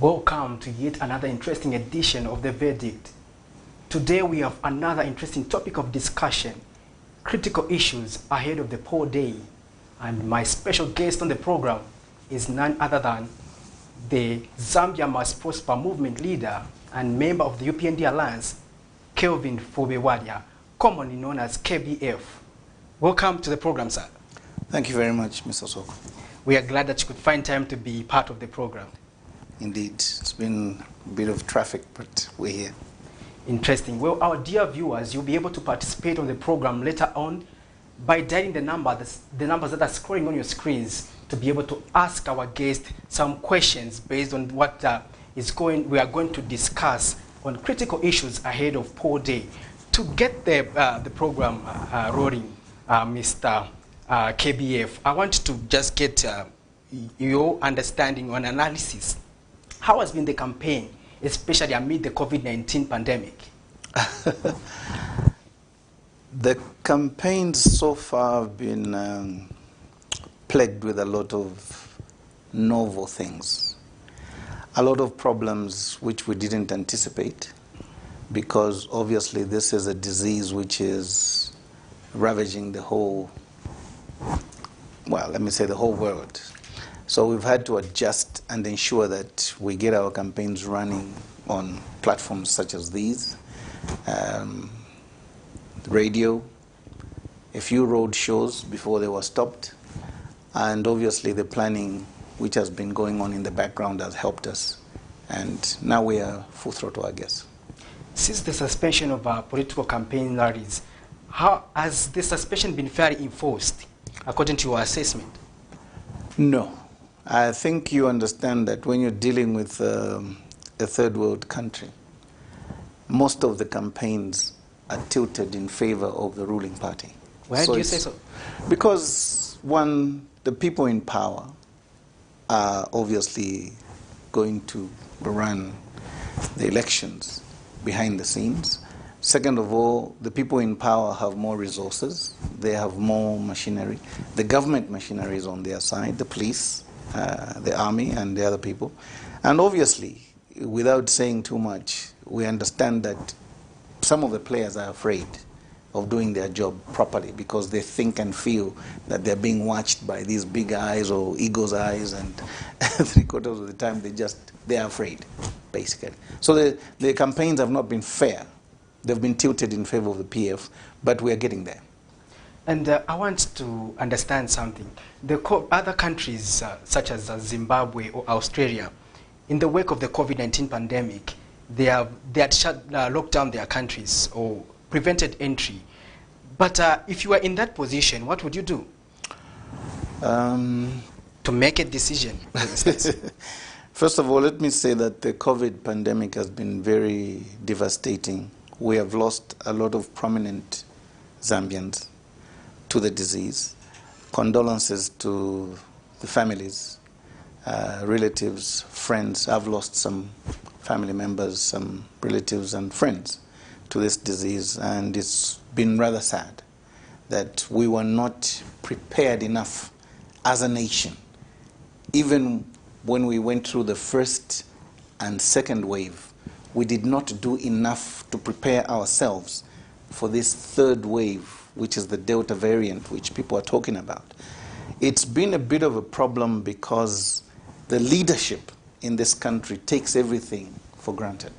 Welcome to yet another interesting edition of The Verdict. Today we have another interesting topic of discussion, critical issues ahead of the poll day. And my special guest on the program is none other than the Zambia Must Prosper movement leader and member of the UPND Alliance, KELVIN BWALYA, commonly known as KBF. Welcome to the program, sir. Thank you very much, Mr. Soko. We are glad that you could find time to be part of the program. Indeed, it's been a bit of traffic, but we're here. Interesting. Well, our dear viewers, you'll be able to participate on the program later on by dialing the numbers that are scrolling on your screens to be able to ask our guest some questions based on what we are going to discuss on critical issues ahead of poll day. To get the program rolling, Mr. KBF, I want to just get your understanding on analysis. How has been the campaign, especially amid the COVID-19 pandemic? The campaigns so far have been plagued with a lot of novel things, a lot of problems which we didn't anticipate, because obviously this is a disease which is ravaging the whole, well, let me say the whole world. So we've had to adjust and ensure that we get our campaigns running on platforms such as these, radio, a few road shows before they were stopped, and obviously the planning which has been going on in the background has helped us. And now we are full throttle, I guess. Since the suspension of our political campaign rallies, how has the suspension been fairly enforced, according to your assessment? No. I think you understand that when you're dealing with a third world country, most of the campaigns are tilted in favor of the ruling party. Why do you say so? Because, one, the people in power are obviously going to run the elections behind the scenes. Second of all, the people in power have more resources. They have more machinery. The government machinery is on their side, the police, the army, and the other people. And obviously, without saying too much, we understand that some of the players are afraid of doing their job properly because they think and feel that they're being watched by these big eyes or eagle's eyes, and 3/4 of the time they're afraid, basically. So the campaigns have not been fair. They've been tilted in favor of the PF, but we are getting there. And I want to understand something. The other countries, such as Zimbabwe or Australia, in the wake of the COVID-19 pandemic, they had locked down their countries or prevented entry. But if you were in that position, what would you do? To make a decision, for instance. First of all, let me say that the COVID pandemic has been very devastating. We have lost a lot of prominent Zambians to the disease. Condolences to the families, relatives, friends. I've lost some family members, some relatives and friends to this disease, and it's been rather sad that we were not prepared enough as a nation. Even when we went through the first and second wave, we did not do enough to prepare ourselves for this third wave, which is the Delta variant, which people are talking about. It's been a bit of a problem because the leadership in this country takes everything for granted,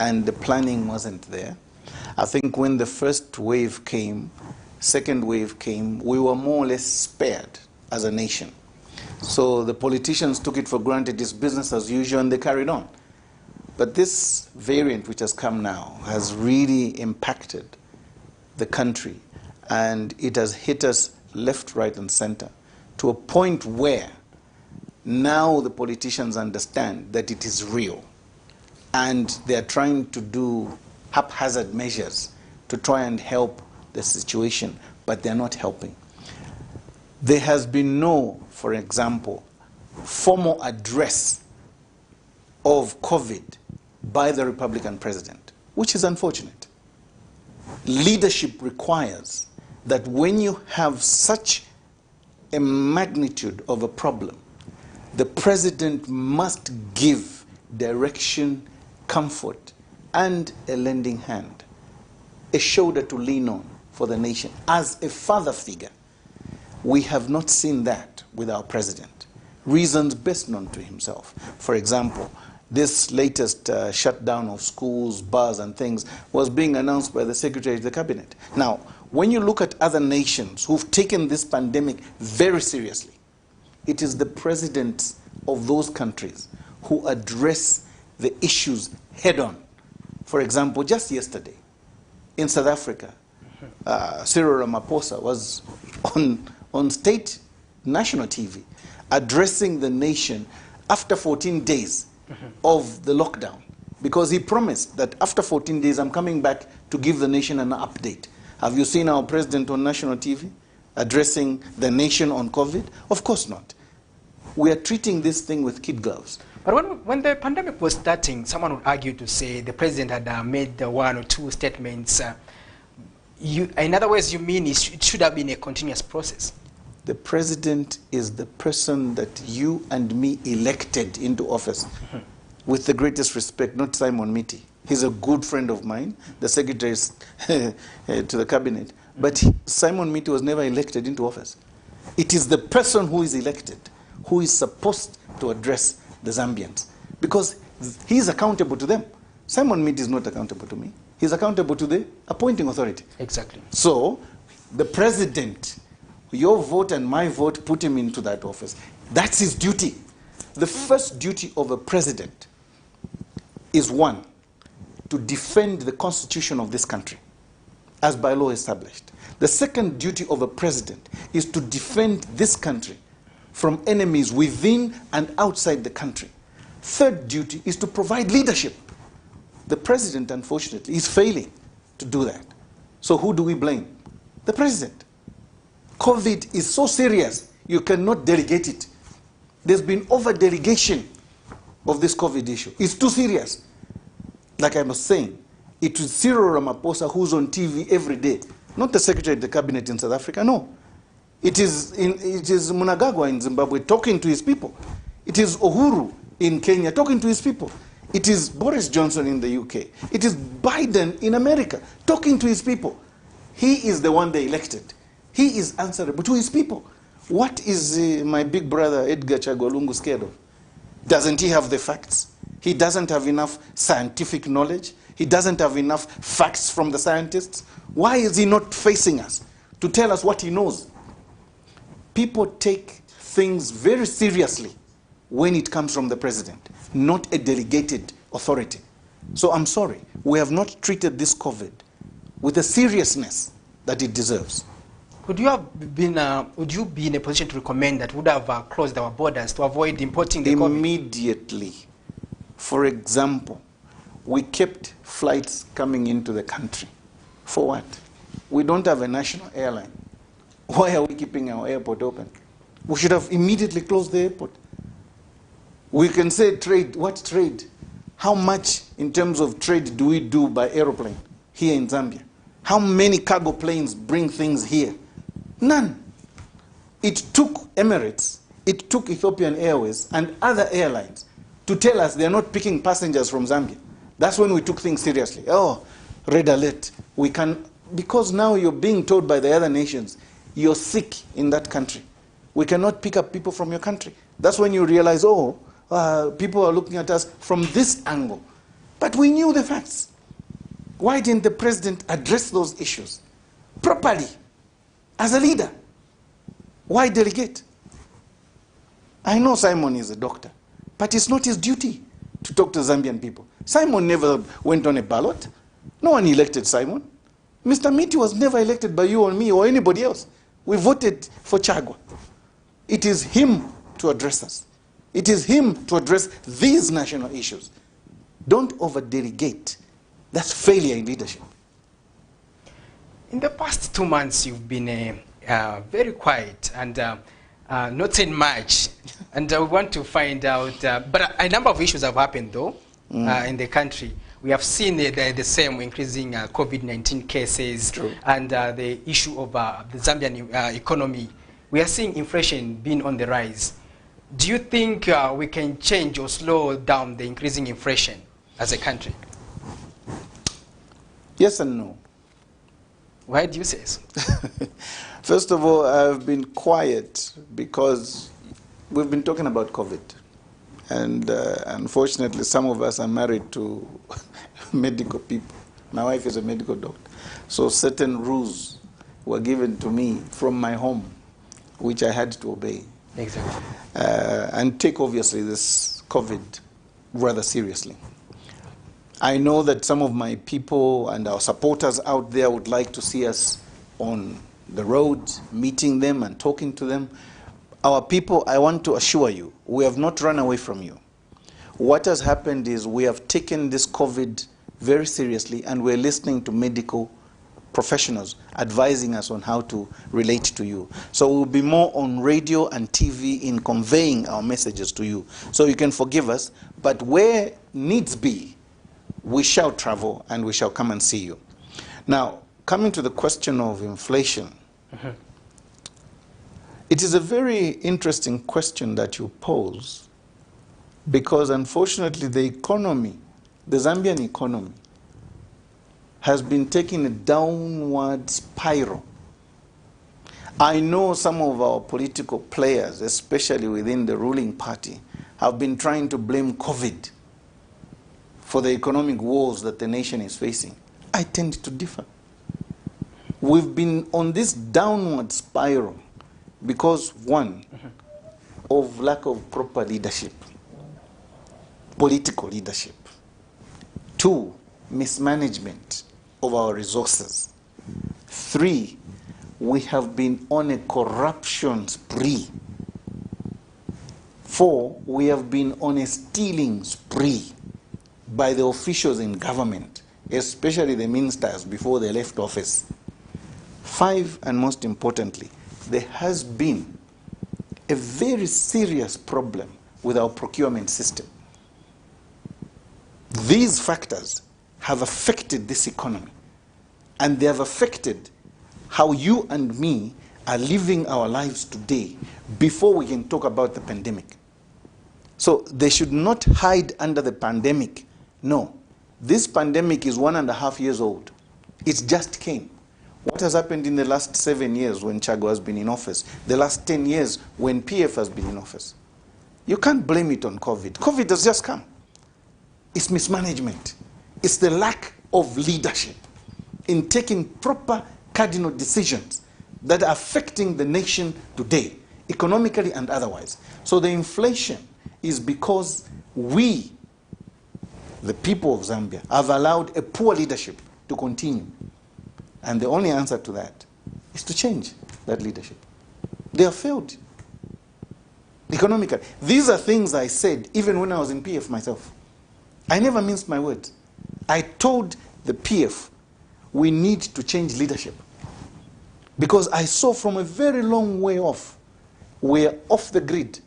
and the planning wasn't there. I think when the first wave came, second wave came, we were more or less spared as a nation. So the politicians took it for granted, it's business as usual, and they carried on. But this variant which has come now has really impacted the country, and it has hit us left, right, and center to a point where now the politicians understand that it is real, and they are trying to do haphazard measures to try and help the situation, but they're not helping. There has been no, for example, formal address of COVID by the Republican president, which is unfortunate. Leadership requires that when you have such a magnitude of a problem, the president must give direction, comfort, and a lending hand, a shoulder to lean on for the nation. As a father figure, we have not seen that with our president. Reasons best known to himself. For example, this latest shutdown of schools, bars, and things was being announced by the Secretary of the Cabinet. Now, when you look at other nations who've taken this pandemic very seriously, it is the presidents of those countries who address the issues head-on. For example, just yesterday, in South Africa, Cyril Ramaphosa was on state national TV addressing the nation after 14 days of the lockdown, because he promised that after 14 days, I'm coming back to give the nation an update. Have you seen our president on national TV addressing the nation on COVID? Of course not. We are treating this thing with kid gloves. But when the pandemic was starting, someone would argue to say the president had made one or two statements. In other words, you mean it should have been a continuous process? The president is the person that you and me elected into office. With the greatest respect, not Simon Miti. He's a good friend of mine, the secretary to the cabinet. But Simon Miti was never elected into office. It is the person who is elected who is supposed to address the Zambians, because he's accountable to them. Simon Miti is not accountable to me. He's accountable to the appointing authority. Exactly. So the president, your vote and my vote put him into that office. That's his duty. The first duty of a president is, one, to defend the constitution of this country, as by law established. The second duty of a president is to defend this country from enemies within and outside the country. Third duty is to provide leadership. The president, unfortunately, is failing to do that. So who do we blame? The president. COVID is so serious, you cannot delegate it. There's been over-delegation of this COVID issue. It's too serious. Like I was saying, it is Cyril Ramaphosa who's on TV every day, not the Secretary of the Cabinet in South Africa, no. It is Mnangagwa in Zimbabwe talking to his people. It is Uhuru in Kenya talking to his people. It is Boris Johnson in the UK. It is Biden in America talking to his people. He is the one they elected. He is answerable to his people. What is my big brother Edgar Chagwa scared of? Doesn't he have the facts? He doesn't have enough scientific knowledge. He doesn't have enough facts from the scientists. Why is he not facing us to tell us what he knows? People take things very seriously when it comes from the president, not a delegated authority. So I'm sorry, we have not treated this COVID with the seriousness that it deserves. Would you be in a position to recommend that we would have closed our borders to avoid importing the COVID? Immediately. For example, we kept flights coming into the country. For what? We don't have a national airline. Why are we keeping our airport open? We should have immediately closed the airport. We can say trade. What trade? How much in terms of trade do we do by aeroplane here in Zambia? How many cargo planes bring things here? None. It took Emirates, it took Ethiopian Airways and other airlines to tell us they're not picking passengers from Zambia. That's when we took things seriously. Oh, red alert. We can, because now you're being told by the other nations, you're sick in that country. We cannot pick up people from your country. That's when you realize, oh, people are looking at us from this angle. But we knew the facts. Why didn't the president address those issues properly as a leader? Why delegate? I know Simon is a doctor, but it's not his duty to talk to Zambian people. Simon never went on a ballot. No one elected Simon. Mr. Miti was never elected by you or me or anybody else. We voted for Chagwa. It is him to address us. It is him to address these national issues. Don't over-delegate. That's failure in leadership. In the past 2 months, you've been very quiet and not saying much. And we want to find out, but a number of issues have happened, though, in the country. We have seen the same increasing COVID-19 cases. True. And the issue of the Zambian economy. We are seeing inflation being on the rise. Do you think we can change or slow down the increasing inflation as a country? Yes and no. Why do you say so? First of all, I've been quiet because we've been talking about COVID. And unfortunately, some of us are married to medical people. My wife is a medical doctor. So certain rules were given to me from my home, which I had to obey. Exactly. And take, obviously, this COVID rather seriously. I know that some of my people and our supporters out there would like to see us on the road, meeting them and talking to them. Our people, I want to assure you, we have not run away from you. What has happened is we have taken this COVID very seriously, and we're listening to medical professionals advising us on how to relate to you. So we'll be more on radio and TV in conveying our messages to you. So you can forgive us, but where needs be, we shall travel and we shall come and see you. Now, coming to the question of inflation, it is a very interesting question that you pose, because unfortunately the economy, the Zambian economy, has been taking a downward spiral. I know some of our political players, especially within the ruling party, have been trying to blame COVID for the economic woes that the nation is facing. I tend to differ. We've been on this downward spiral because, one, of lack of proper leadership, political leadership. Two, mismanagement of our resources. Three, we have been on a corruption spree. Four, we have been on a stealing spree by the officials in government, especially the ministers before they left office. Five, and most importantly, there has been a very serious problem with our procurement system. These factors have affected this economy, and they have affected how you and me are living our lives today before we can talk about the pandemic. So they should not hide under the pandemic. No, this pandemic is 1.5 years old. It just came. What has happened in the last 7 years when Chago has been in office, the last 10 years when PF has been in office? You can't blame it on COVID. COVID has just come. It's mismanagement. It's the lack of leadership in taking proper cardinal decisions that are affecting the nation today, economically and otherwise. So the inflation is because we, the people of Zambia, have allowed a poor leadership to continue. And the only answer to that is to change that leadership. They have failed economically. These are things I said even when I was in PF myself. I never minced my words. I told the PF we need to change leadership, because I saw from a very long way off, we're off the grid.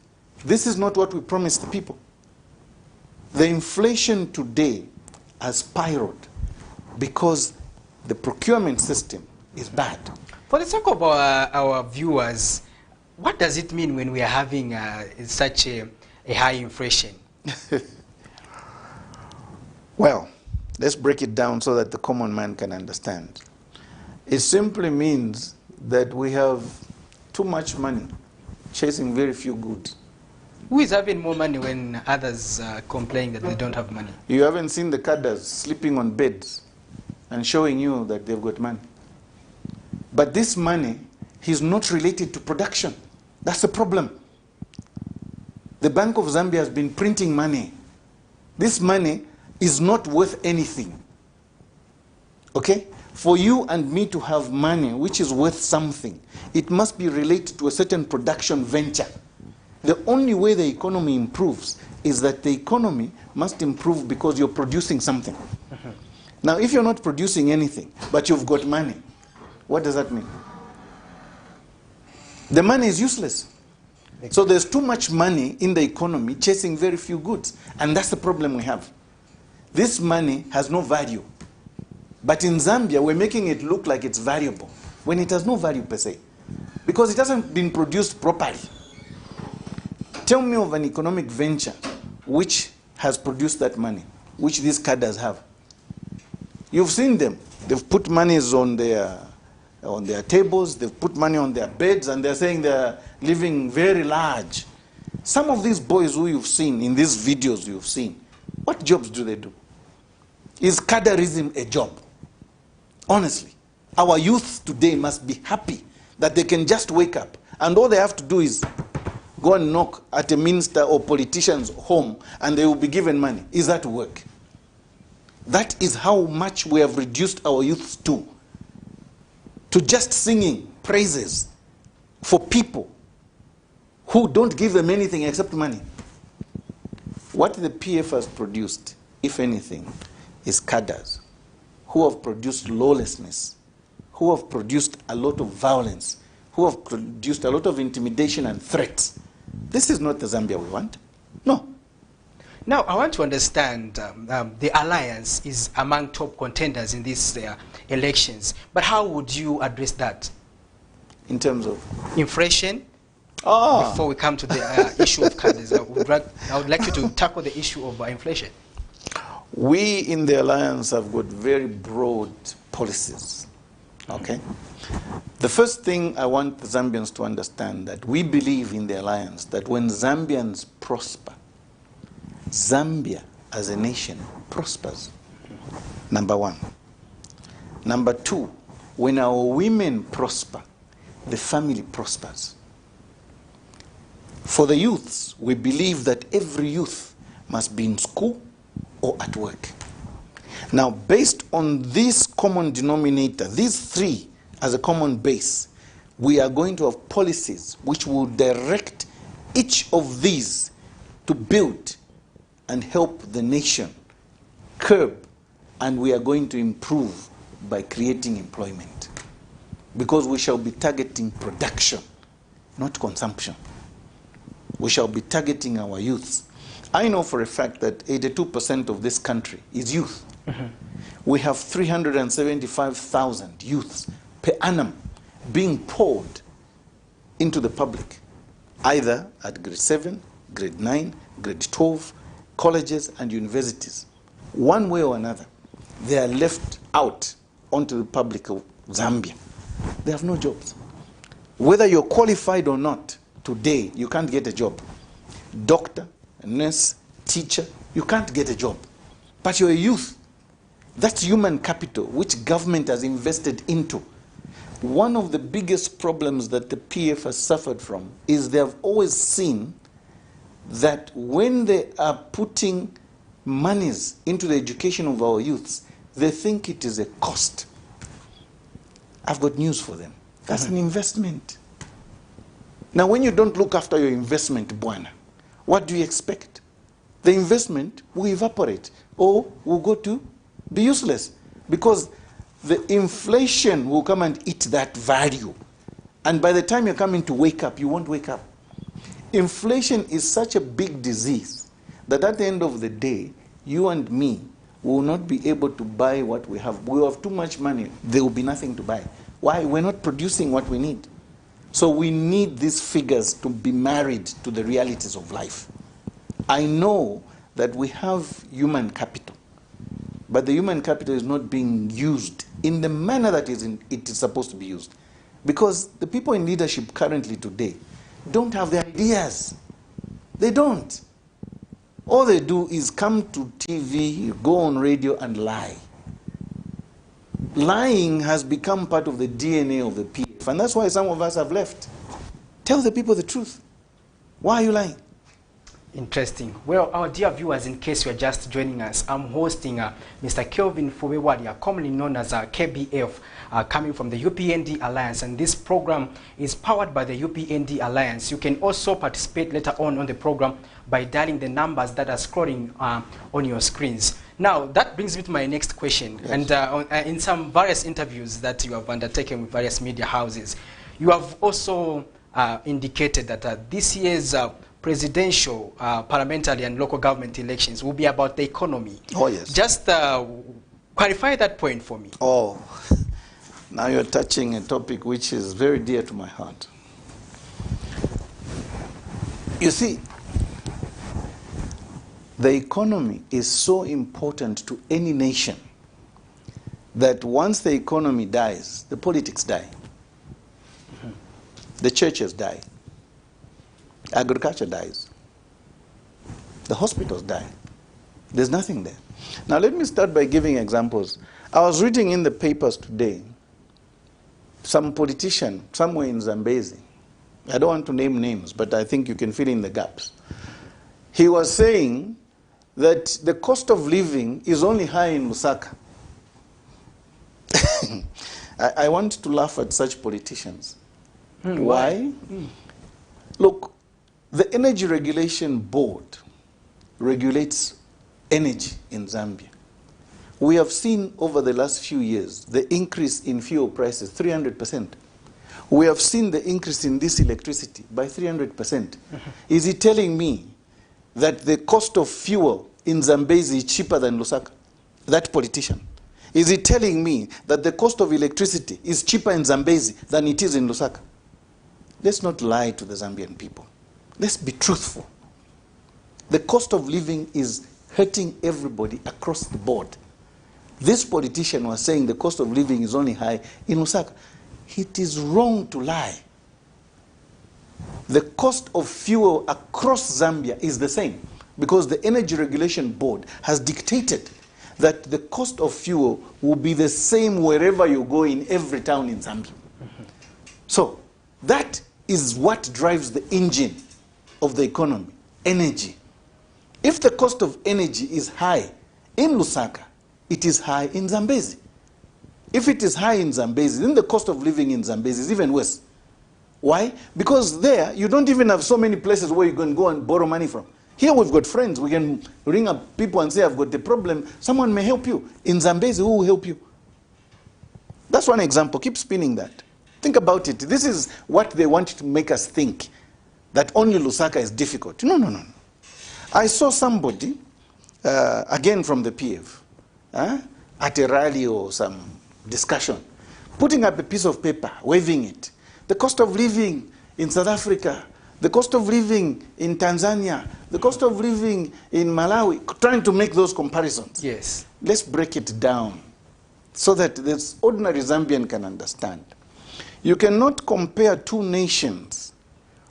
This is not what we promised the people. The inflation today has spiraled because the procurement system is bad. For the sake of our viewers, what does it mean when we are having such a high inflation? Well, let's break it down so that the common man can understand. It simply means that we have too much money chasing very few goods. Who is having more money when others complain that they don't have money? You haven't seen the cadres sleeping on beds and showing you that they've got money. But this money is not related to production. That's the problem. The Bank of Zambia has been printing money. This money is not worth anything. Okay? For you and me to have money which is worth something, it must be related to a certain production venture. The only way the economy improves is that the economy must improve because you're producing something. Now, if you're not producing anything, but you've got money, what does that mean? The money is useless. So there's too much money in the economy chasing very few goods. And that's the problem we have. This money has no value. But in Zambia, we're making it look like it's valuable, when it has no value per se. Because it hasn't been produced properly. Tell me of an economic venture which has produced that money, which these cadres have. You've seen them. They've put monies on their tables, they've put money on their beds, and they're saying they're living very large. Some of these boys who you've seen in these videos you've seen, what jobs do they do? Is cadreism a job? Honestly, our youth today must be happy that they can just wake up and all they have to do is go and knock at a minister or politician's home and they will be given money. Is that work? That is how much we have reduced our youth to just singing praises for people who don't give them anything except money. What the PF has produced, if anything, is cadres who have produced lawlessness, who have produced a lot of violence, who have produced a lot of intimidation and threats. This is not the Zambia we want. No. Now, I want to understand the alliance is among top contenders in these elections. But how would you address that? In terms of? Inflation. Before we come to the issue of cadres, I would like you to tackle the issue of inflation. We in the alliance have got very broad policies. Okay? The first thing I want the Zambians to understand that we believe in the alliance that when Zambians prosper, Zambia as a nation prospers. Number one. Number two, when our women prosper, the family prospers. For the youths, we believe that every youth must be in school or at work. Now, based on this common denominator, these three as a common base, we are going to have policies which will direct each of these to build and help the nation curb, and we are going to improve by creating employment. Because we shall be targeting production, not consumption. We shall be targeting our youths. I know for a fact that 82% of this country is youth. Mm-hmm. We have 375,000 youths per annum being poured into the public, either at grade 7, grade 9, grade 12, colleges and universities. One way or another, they are left out onto the public of Zambia. They have no jobs. Whether you're qualified or not, today you can't get a job. Doctor, nurse, teacher, you can't get a job. But you're a youth. That's human capital which government has invested into. One of the biggest problems that the PF has suffered from is they have always seen that when they are putting monies into the education of our youths, they think it is a cost. I've got news for them. That's an investment. Now, when you don't look after your investment, Bwana, what do you expect? The investment will evaporate or will go to be useless because the inflation will come and eat that value. And by the time you're coming to wake up, you won't wake up. Inflation is such a big disease that at the end of the day, you and me will not be able to buy what we have. We have too much money. There will be nothing to buy. Why? We're not producing what we need. So we need these figures to be married to the realities of life. I know that we have human capital, but the human capital is not being used in the manner that it is supposed to be used. Because the people in leadership currently today don't have the ideas. They don't. All they do is come to TV, go on radio and lie. Lying has become part of the DNA of the PF, and that's why some of us have left. Tell the people the truth. Why are you lying? Interesting. Well, our dear viewers, in case you are just joining us, I'm hosting Mr. KELVIN BWALYA, commonly known as KBF, coming from the UPND Alliance, and this program is powered by the UPND Alliance. You can also participate later on the program by dialing the numbers that are scrolling on your screens. Now, that brings me to my next question. Yes. And in some various interviews that you have undertaken with various media houses, you have also indicated that this year's presidential, parliamentary and local government elections will be about the economy. Oh, yes. Just clarify that point for me. Oh, now you're touching a topic which is very dear to my heart. You see, The economy is so important to any nation that once the economy dies, the politics die. The churches die. Agriculture dies. The hospitals die. There's nothing there. Now let me start by giving examples. I was reading in the papers today, some politician somewhere in Zambezi, I don't want to name names, but I think you can fill in the gaps. He was saying that the cost of living is only high in Lusaka. I want to laugh at such politicians. Why? Look, the Energy Regulation Board regulates energy in Zambia. We have seen over the last few years the increase in fuel prices, 300%. We have seen the increase in this electricity by 300%. Is he telling me that the cost of fuel in Zambezi is cheaper than Lusaka? That politician. Is he telling me that the cost of electricity is cheaper in Zambezi than it is in Lusaka? Let's not lie to the Zambian people. Let's be truthful. The cost of living is hurting everybody across the board. This politician was saying the cost of living is only high in Lusaka. It is wrong to lie. The cost of fuel across Zambia is the same because the Energy Regulation Board has dictated that the cost of fuel will be the same wherever you go in every town in Zambia. So that is what drives the engine of the economy, energy. If the cost of energy is high in Lusaka, it is high in Zambezi. If it is high in Zambezi, then the cost of living in Zambezi is even worse. Why? Because there, you don't even have so many places where you can go and borrow money from. Here we've got friends. We can ring up people and say, I've got the problem. Someone may help you. In Zambezi, who will help you? That's one example. Keep spinning that. Think about it. This is what they want to make us think, that only Lusaka is difficult. No, no, no. I saw somebody, again from the PF, at a rally or some discussion, putting up a piece of paper, waving it. The cost of living in South Africa, the cost of living in Tanzania, the cost of living in Malawi, trying to make those comparisons. Yes. Let's break it down so that this ordinary Zambian can understand. You cannot compare two nations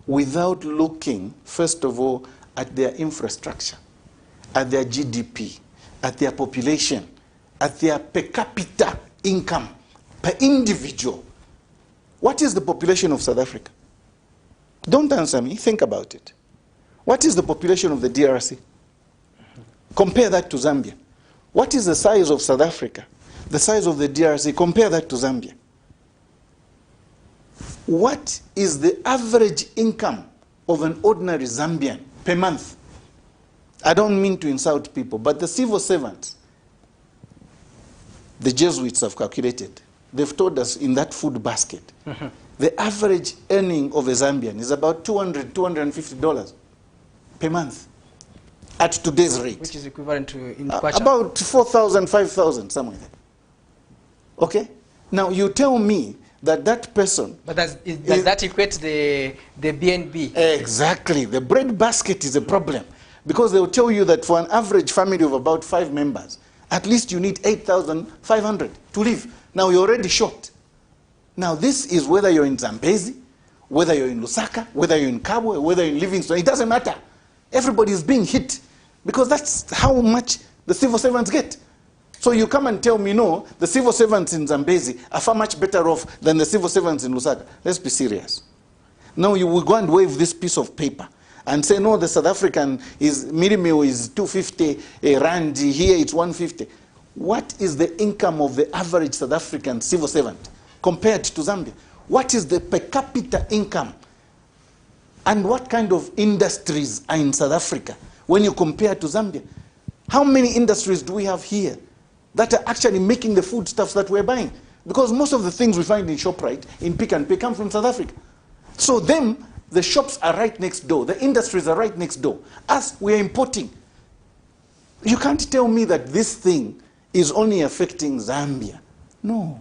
without looking, first of all, at their infrastructure, at their GDP, at their population, at their per capita income, per individual. What is the population of South Africa? Don't answer me, think about it. What is the population of the DRC? Compare that to Zambia. What is the size of South Africa? The size of the DRC, compare that to Zambia. What is the average income of an ordinary Zambian per month? I don't mean to insult people, but the civil servants, the Jesuits have calculated. They've told us in that food basket, the average earning of a Zambian is about $200, $250 per month at today's rate. Which is equivalent to in about 4,000, 5,000, somewhere there. Okay? Now you tell me that that person... But does that equate the BNB? Exactly. The bread basket is a problem because they will tell you that for an average family of about 5 members, at least you need 8,500 to live. Now you're already short. Now this is whether you're in Zambezi, whether you're in Lusaka, whether you're in Kabwe, whether you're in Livingstone, it doesn't matter. Everybody is being hit because that's how much the civil servants get. So you come and tell me, no, the civil servants in Zambezi are far much better off than the civil servants in Lusaka. Let's be serious. Now you will go and wave this piece of paper and say, no, the South African meal is 250 rand, here it's 150. What is the income of the average South African civil servant compared to Zambia? What is the per capita income? And what kind of industries are in South Africa when you compare to Zambia? How many industries do we have here that are actually making the foodstuffs that we're buying? Because most of the things we find in ShopRite, in Pick and Pay, come from South Africa. So them, the shops are right next door. The industries are right next door. Us, we're importing. You can't tell me that this thing is only affecting Zambia. No.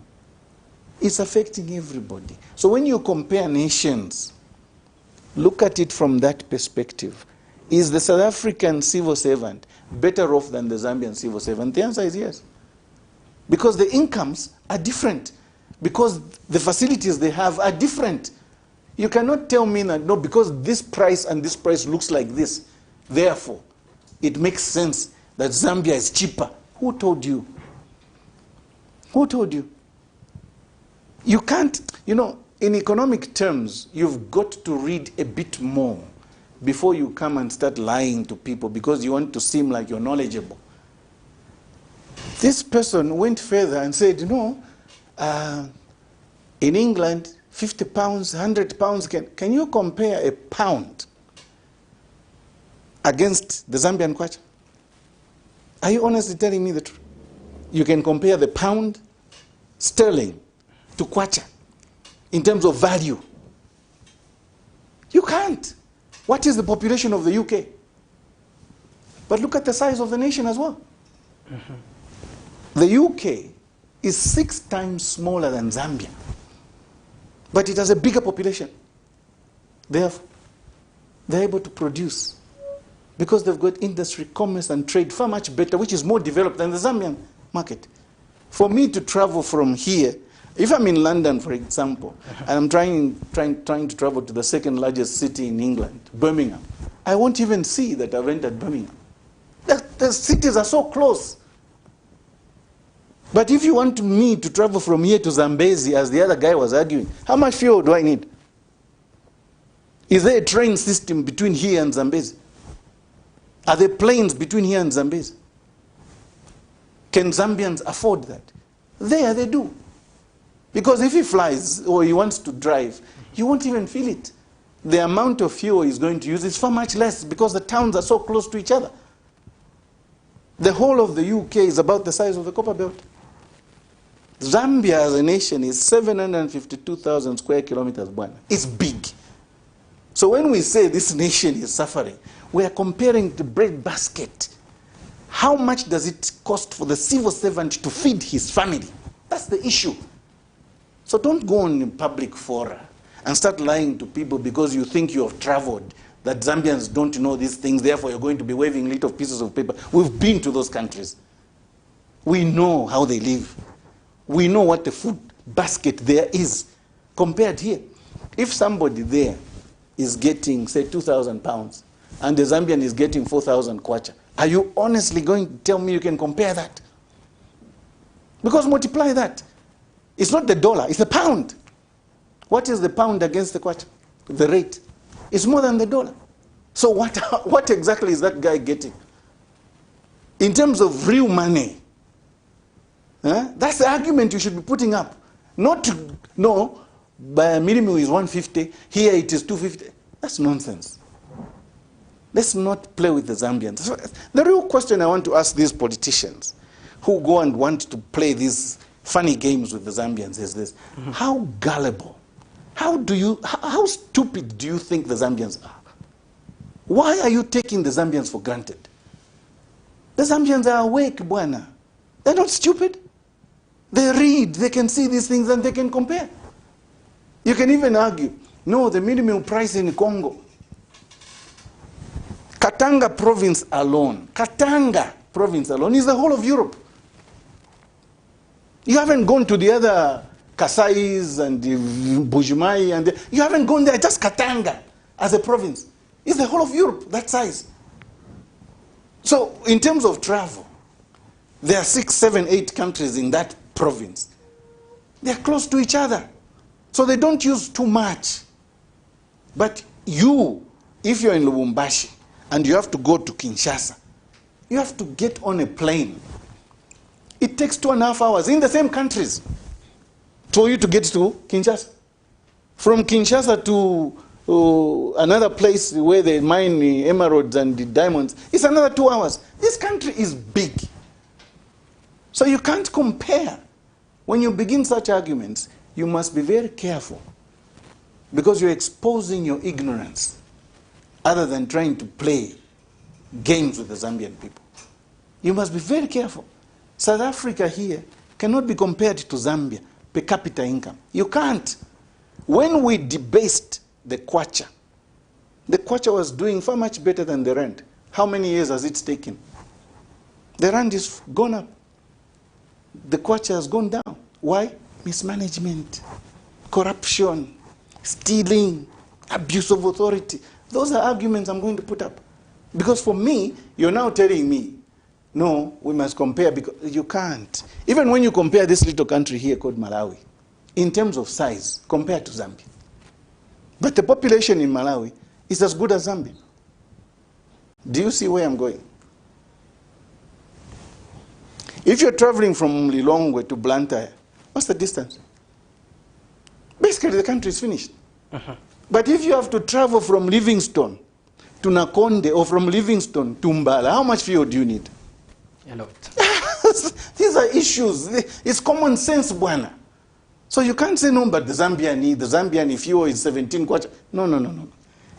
It's affecting everybody. So when you compare nations, look at it from that perspective. Is the South African civil servant better off than the Zambian civil servant? The answer is yes. Because the incomes are different. Because the facilities they have are different. You cannot tell me that, no, because this price and this price looks like this, therefore, it makes sense that Zambia is cheaper. Who told you? Who told you? You can't, you know, in economic terms, you've got to read a bit more before you come and start lying to people because you want to seem like you're knowledgeable. This person went further and said, you know, in England, 50 pounds, 100 pounds, can you compare a pound against the Zambian kwacha? Are you honestly telling me the truth? You can compare the pound sterling to kwacha in terms of value. You can't. What is the population of the UK? But look at the size of the nation as well. The UK is 6 times smaller than Zambia, but it has a bigger population. Therefore, they're able to produce because they've got industry, commerce, and trade far much better, which is more developed than the Zambian market. For me to travel from here, if I'm in London, for example, and I'm trying to travel to the second largest city in England, Birmingham, I won't even see that I've entered Birmingham. The cities are so close. But if you want me to travel from here to Zambezi, as the other guy was arguing, how much fuel do I need? Is there a train system between here and Zambezi? Are there planes between here and Zambezi? Can Zambians afford that? There they do. Because if he flies or he wants to drive, you won't even feel it. The amount of fuel he's going to use is far much less because the towns are so close to each other. The whole of the UK is about the size of the Copper Belt. Zambia as a nation is 752,000 square kilometers. It's big. So when we say this nation is suffering, we are comparing the bread basket. How much does it cost for the civil servant to feed his family? That's the issue. So don't go on in public fora and start lying to people because you think you have traveled, that Zambians don't know these things, therefore you're going to be waving little pieces of paper. We've been to those countries. We know how they live. We know what the food basket there is compared here. If somebody there is getting, say, 2,000 pounds and the Zambian is getting 4,000 kwacha, are you honestly going to tell me you can compare that? Because multiply that. It's not the dollar, it's the pound. What is the pound against the kwacha? The rate. It's more than the dollar. So what exactly is that guy getting? In terms of real money, that's the argument you should be putting up. No, by minimum is 150, here it is 250. That's nonsense. Let's not play with the Zambians. So the real question I want to ask these politicians who go and want to play these funny games with the Zambians is this. How gullible, how stupid do you think the Zambians are? Why are you taking the Zambians for granted? The Zambians are awake, bwana. They're not stupid. They read, they can see these things and they can compare. You can even argue, no, the minimum price in Congo, Katanga province alone is the whole of Europe. You haven't gone to the other Kasais and the Bujimai, and you haven't gone there, just Katanga as a province. It's the whole of Europe, that size. So in terms of travel, there are 6, 7, 8 countries in that province. They're close to each other. So they don't use too much. But you, if you're in Lubumbashi and you have to go to Kinshasa, you have to get on a plane. It takes 2.5 hours in the same countries for you to get to Kinshasa. From Kinshasa to another place where they mine the emeralds and the diamonds, it's another 2 hours. This country is big. So you can't compare. When you begin such arguments, you must be very careful because you're exposing your ignorance other than trying to play games with the Zambian people. You must be very careful. South Africa here cannot be compared to Zambia per capita income. You can't. When we debased the kwacha, The kwacha was doing far much better than the rand. How many years has it taken? The rand is gone up. The kwacha has gone down. Why? Mismanagement, corruption, stealing, abuse of authority. Those are arguments I'm going to put up. Because for me, you're now telling me, no, we must compare, because you can't. Even when you compare this little country here called Malawi, in terms of size, compared to Zambia. But the population in Malawi is as good as Zambia. Do you see where I'm going? If you're traveling from Lilongwe to Blantyre, what's the distance? Basically, the country is finished. But if you have to travel from Livingstone to Nakonde or from Livingstone to Mbala, how much fuel do you need? A lot. These are issues. It's common sense, bwana. So you can't say, no, but the Zambian fuel is 17 kwacha. No.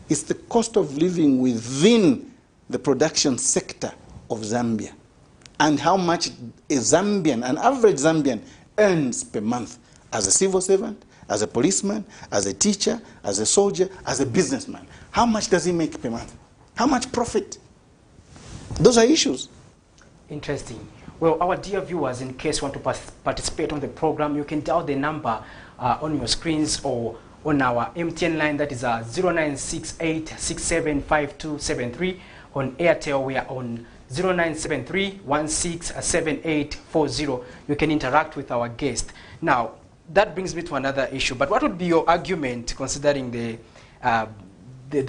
It's the cost of living within the production sector of Zambia. And how much a Zambian, an average Zambian, earns per month as a civil servant, as a policeman, as a teacher, as a soldier, as a businessman. How much does he make per month? How much profit? Those are issues. Interesting. Well, our dear viewers, in case you want to participate on the program, you can dial the number on your screens or on our MTN line, that is 0968675273. On Airtel, we are on 0973167840. You can interact with our guest. Now, that brings me to another issue. But what would be your argument, considering the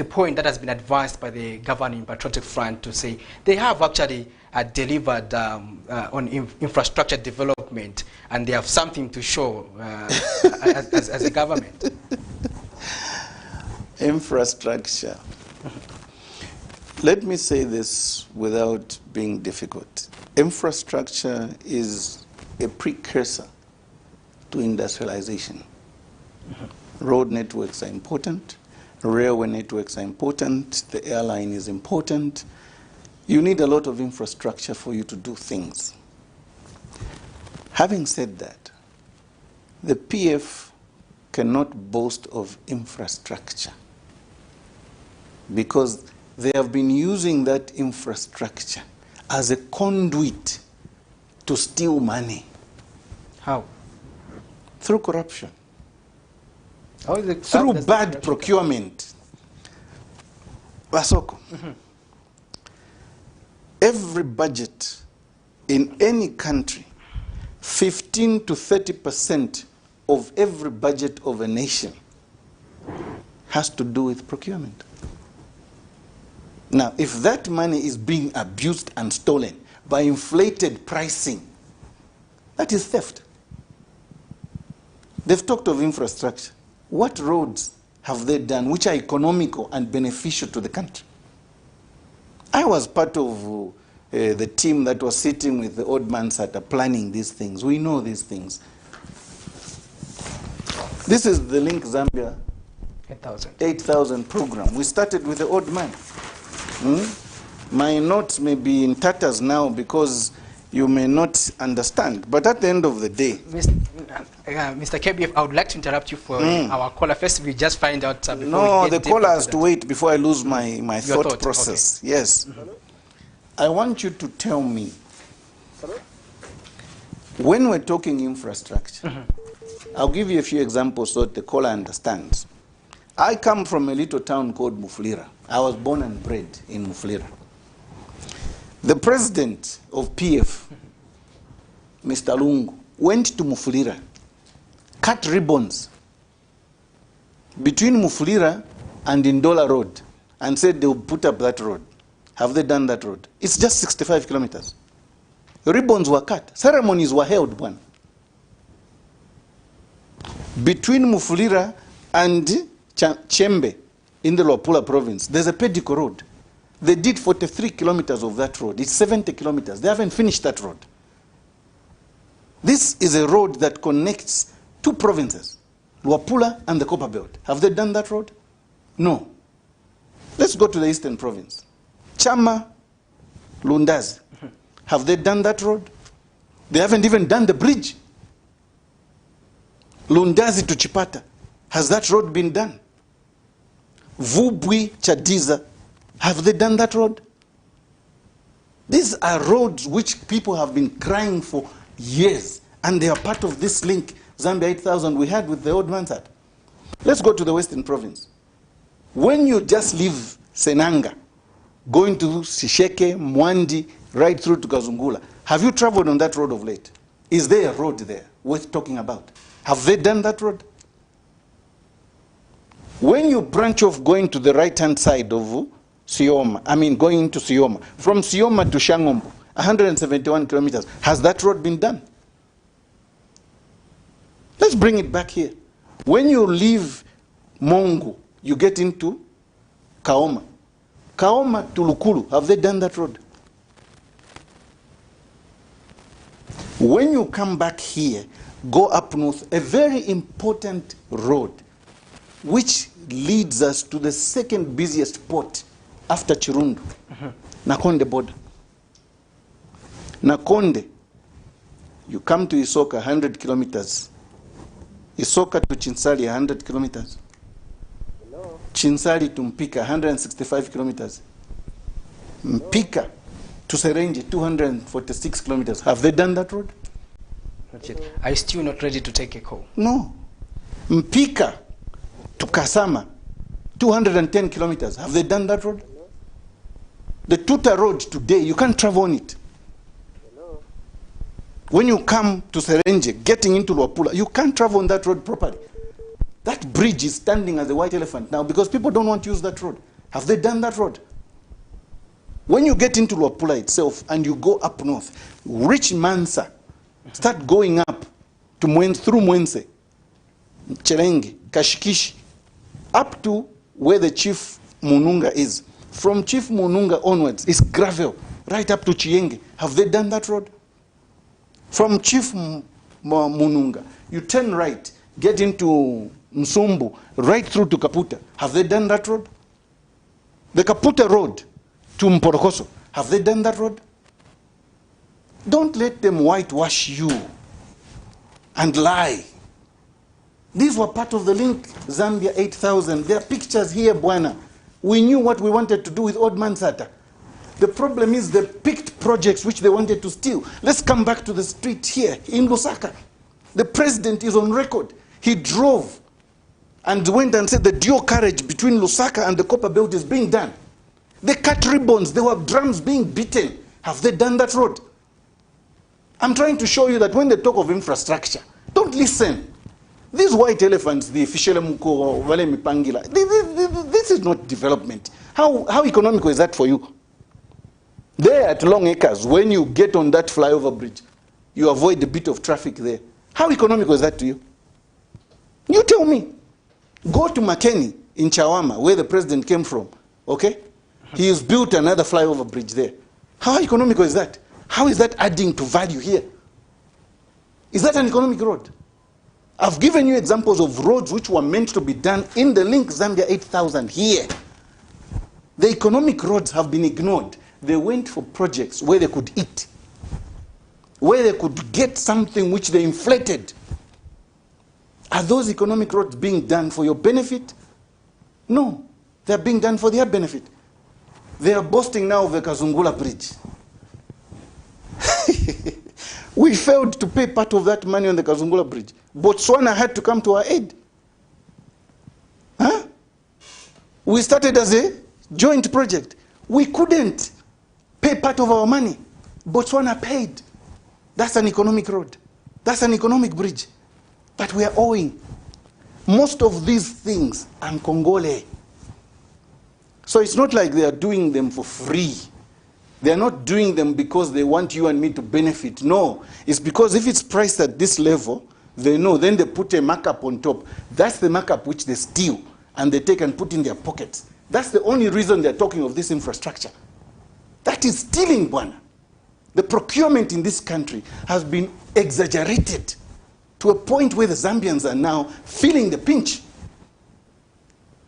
point that has been advanced by the governing Patriotic Front to say they have actually delivered on infrastructure development, and they have something to show as a government? Infrastructure. Let me say this without being difficult. Infrastructure is a precursor to industrialization. Road networks are important. Railway networks are important. The airline is important. You need a lot of infrastructure for you to do things. Having said that, the PF cannot boast of infrastructure because they have been using that infrastructure as a conduit to steal money. How? Through corruption. How is it? Through bad procurement. Basoko. Every budget in any country, 15 to 30% of every budget of a nation has to do with procurement. Now, if that money is being abused and stolen by inflated pricing, that is theft. They've talked of infrastructure. What roads have they done which are economical and beneficial to the country? I was part of the team that was sitting with the odd man Sata planning these things. We know these things. This is the Link Zambia 8,000 program. We started with the odd man. My notes may be in tatters now because you may not understand. But at the end of the day... Mr. KBF, I would like to interrupt you for our caller. First, we just find out... no, the caller has to wait before I lose my thought process. Okay. Yes. I want you to tell me, when we're talking infrastructure, I'll give you a few examples so that the caller understands. I come from a little town called Mufulira. I was born and bred in Mufulira. The president of PF, Mr. Lungu, went to Mufulira, cut ribbons between Mufulira and Indola Road, and said they would put up that road. Have they done that road? It's just 65 kilometers. Ribbons were cut. Ceremonies were held, one. Between Mufulira and Chembe in the Luapula province, there's a Pedico road. They did 43 kilometers of that road. It's 70 kilometers. They haven't finished that road. This is a road that connects two provinces, Luapula and the Copper Belt. Have they done that road? No. Let's go to the Eastern Province. Chama, Lundazi. Have they done that road? They haven't even done the bridge. Lundazi to Chipata. Has that road been done? Vubwi, Chadiza, have they done that road? These are roads which people have been crying for years, and they are part of this link, Zambia 8000, we had with the old Mansat. Let's go to the Western Province. When you just leave Senanga, going to Sisheke, Mwandi, right through to Kazungula, have you traveled on that road of late? Is there a road there worth talking about? Have they done that road? When you branch off going to the right-hand side of Sioma, going into Sioma, from Sioma to Shangombo, 171 kilometers, has that road been done? Let's bring it back here. When you leave Mongu, you get into Kaoma. Kaoma to Lukulu, have they done that road? When you come back here, go up north, a very important road, which leads us to the second busiest port after Chirundu, Nakonde border. Nakonde, you come to Isoka, 100 kilometers. Isoka to Chinsali, 100 kilometers. Hello. Chinsali to Mpika, 165 kilometers. Mpika to Serenje, 246 kilometers. Have they done that road? Not yet. Are you still not ready to take a call? No. Mpika to Kasama, 210 kilometers. Have they done that road? The Tuta road today, you can't travel on it. When you come to Serenje, getting into Luapula, you can't travel on that road properly. That bridge is standing as a white elephant now because people don't want to use that road. Have they done that road? When you get into Luapula itself and you go up north, reach Mansa, start going up to through Mwense, Cherenge, Kashikishi, up to where the Chief Mununga is. From Chief Mununga onwards, it's gravel, right up to Chienge. Have they done that road? From Chief Mununga, you turn right, get into Msumbu, right through to Kaputa. Have they done that road? The Kaputa road to Mporokoso, have they done that road? Don't let them whitewash you and lie. These were part of the link, Zambia 8000. There are pictures here, Bwana. We knew what we wanted to do with Old Mansata. The problem is they picked projects which they wanted to steal. Let's come back to the street here in Lusaka. The president is on record. He drove and went and said the dual carriage between Lusaka and the Copper Belt is being done. They cut ribbons. There were drums being beaten. Have they done that road? I'm trying to show you that when they talk of infrastructure, don't listen. These white elephants, the Fishelemuko, Vale Mipangila, this is not development. How economical is that for you? There at Long Acres, when you get on that flyover bridge, you avoid a bit of traffic there. How economical is that to you? You tell me. Go to Makeni in Chawama, where the president came from, okay? He has built another flyover bridge there. How economical is that? How is that adding to value here? Is that an economic road? I've given you examples of roads which were meant to be done in the link Zambia 8000 here. The economic roads have been ignored. They went for projects where they could eat, where they could get something which they inflated. Are those economic roads being done for your benefit? No, they're being done for their benefit. They are boasting now of the Kazungula Bridge. We failed to pay part of that money on the Kazungula Bridge. Botswana had to come to our aid. Huh? We started as a joint project. We couldn't pay part of our money. Botswana paid. That's an economic road. That's an economic bridge. But we are owing. Most of these things are Congolese. So it's not like they are doing them for free. They are not doing them because they want you and me to benefit. No, it's because if it's priced at this level, they know, then they put a markup on top. That's the markup which they steal and they take and put in their pockets. That's the only reason they're talking of this infrastructure. That is stealing, Bwana. The procurement in this country has been exaggerated to a point where the Zambians are now feeling the pinch.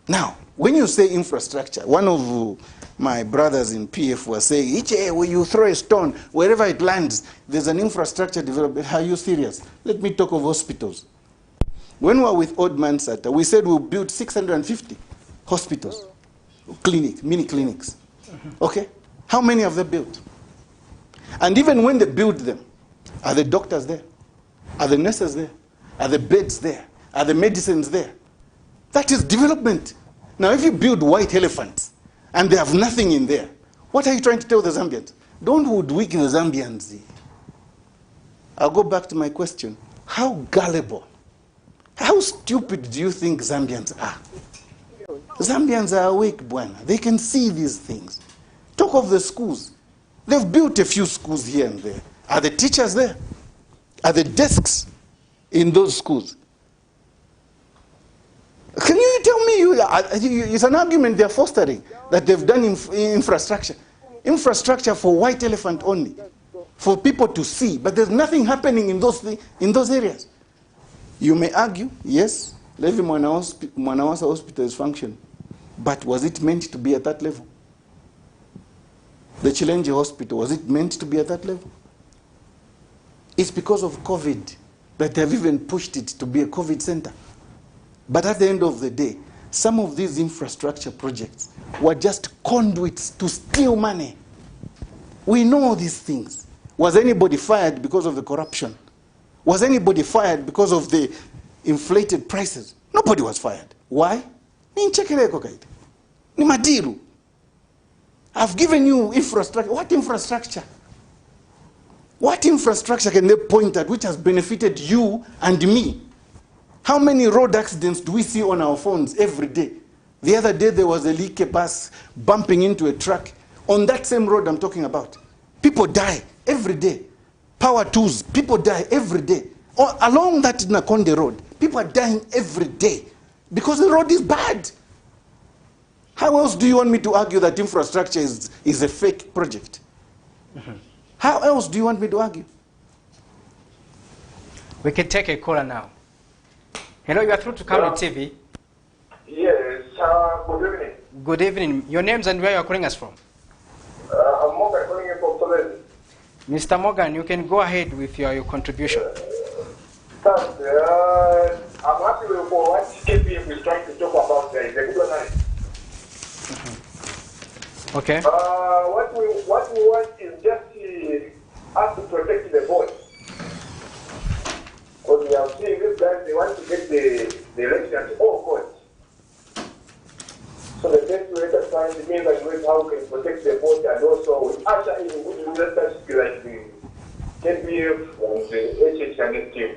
Now, when you say infrastructure, one of my brothers in PF was saying, each year when you throw a stone, wherever it lands, there's an infrastructure development. Are you serious? Let me talk of hospitals. When we were with Old Mansata, we said we'll build 650 hospitals, clinics, mini clinics. Okay? How many have they built? And even when they build them, are the doctors there? Are the nurses there? Are the beds there? Are the medicines there? That is development. Now, if you build white elephants and they have nothing in there, what are you trying to tell the Zambians? Don't hoodwink the Zambians. I'll go back to my question. How gullible, how stupid do you think Zambians are? Zambians are awake, Bwana. They can see these things. Talk of the schools. They've built a few schools here and there. Are the teachers there? Are the desks in those schools? Can you tell me, it's an argument they're fostering, that they've done infrastructure. Infrastructure for white elephant only, for people to see, but there's nothing happening in those areas. You may argue, yes, Levi Mwanawasa Hospital is functioning, but was it meant to be at that level? The Chilenje Hospital, was it meant to be at that level? It's because of COVID that they've even pushed it to be a COVID center. But at the end of the day, some of these infrastructure projects were just conduits to steal money. We know these things. Was anybody fired because of the corruption? Was anybody fired because of the inflated prices? Nobody was fired. Why? I've given you infrastructure. What infrastructure? What infrastructure can they point at which has benefited you and me? How many road accidents do we see on our phones every day? The other day there was a leaky bus bumping into a truck on that same road I'm talking about. People die every day. Power tools, people die every day. Or along that Nakonde road, people are dying every day because the road is bad. How else do you want me to argue that infrastructure is a fake project? How else do you want me to argue? We can take a caller now. Hello, you are through to KELVIN TV. Yes, good evening. Good evening. Your names and where you are calling us from? I'm Morgan calling you from Toledo. Mr. Morgan, you can go ahead with your contribution. Thanks. I'm happy for what KPF is trying to talk about there. It's a good analysis. Okay. What we want is just us to protect the vote. Because we have seen these guys, they want to get the election all votes. So the best way to find the means and how we can protect the vote, and also we usher in good investors like the KPF and the HHNS team.